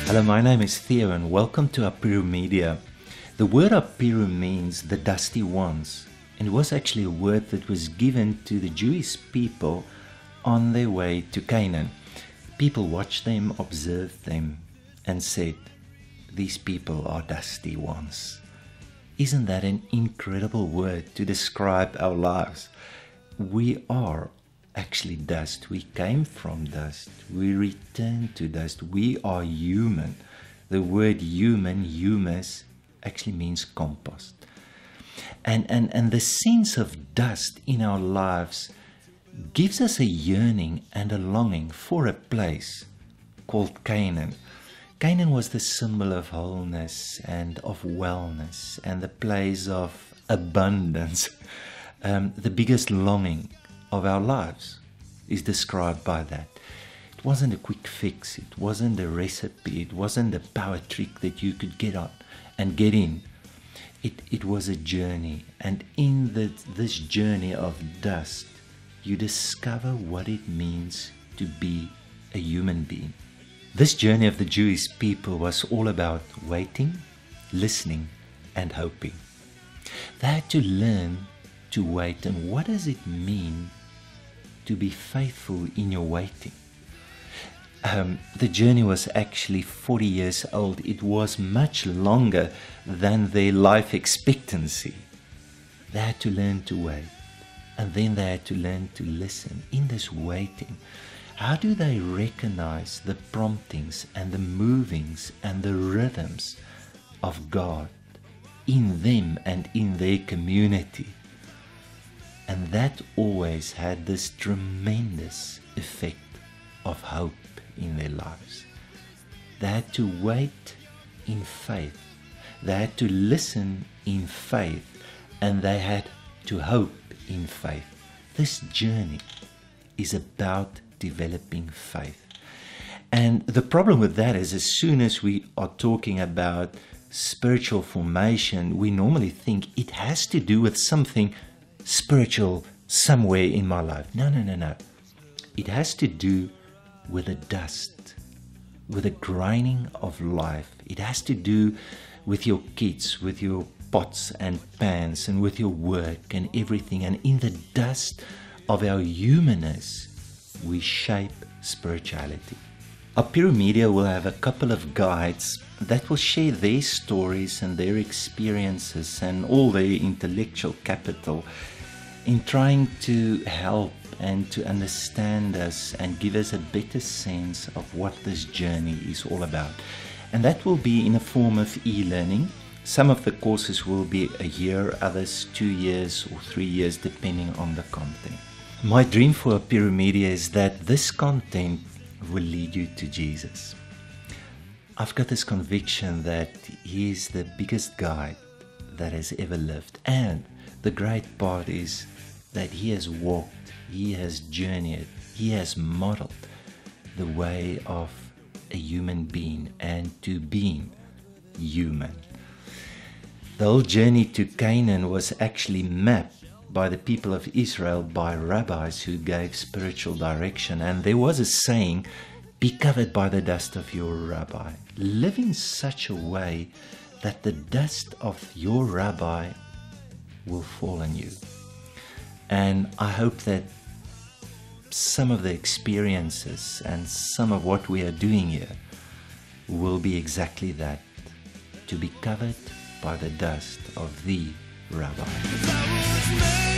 Hello, my name is Theo and welcome to ApiruMedia. The word Apiru means the dusty ones, and it was actually a word that was given to the Jewish people on their way to Canaan. People watched them, observed them, and said, "These people are dusty ones." Isn't that an incredible word to describe our lives? We are actually dust. We came from dust. We return to dust. We are human. The word human, humus, actually means compost. And the sense of dust in our lives gives us a yearning and a longing for a place called Canaan. Canaan was the symbol of wholeness and of wellness and the place of abundance. The biggest longing of our lives is described by that. It wasn't a quick fix, it wasn't a recipe, it wasn't a power trick that you could get on and get in. It was a journey, and in this journey of dust, you discover what it means to be a human being. This journey of the Jewish people was all about waiting, listening, and hoping. They had to learn to wait, and what does it mean to be faithful in your waiting? The journey was actually 40 years old. It was much longer than their life expectancy. They had to learn to wait, and then they had to learn to listen. In this waiting, how do they recognize the promptings and the movings and the rhythms of God in them and in their community? And that always had this tremendous effect of hope in their lives. They had to wait in faith. They had to listen in faith. And they had to hope in faith. This journey is about developing faith. And the problem with that is, as soon as we are talking about spiritual formation, we normally think it has to do with something spiritual somewhere in my life. No. It has to do with the dust, with the grinding of life. It has to do with your kids, with your pots and pans, and with your work and everything. And in the dust of our humanness, we shape spirituality. ApiruMedia will have a couple of guides that will share their stories and their experiences and all their intellectual capital in trying to help and to understand us and give us a better sense of what this journey is all about. And that will be in a form of e-learning. Some of the courses will be a year, others 2 years or 3 years, depending on the content. My dream for ApiruMedia is that this content will lead you to Jesus. I've got this conviction that He is the biggest guide that has ever lived. And the great part is that He has walked, He has journeyed, He has modeled the way of a human being and to being human. The whole journey to Canaan was actually mapped by the people of Israel, by rabbis who gave spiritual direction. And there was a saying, "Be covered by the dust of your rabbi." Live in such a way that the dust of your rabbi will fall on you. And I hope that some of the experiences and some of what we are doing here will be exactly that, to be covered by the dust of the rabbi.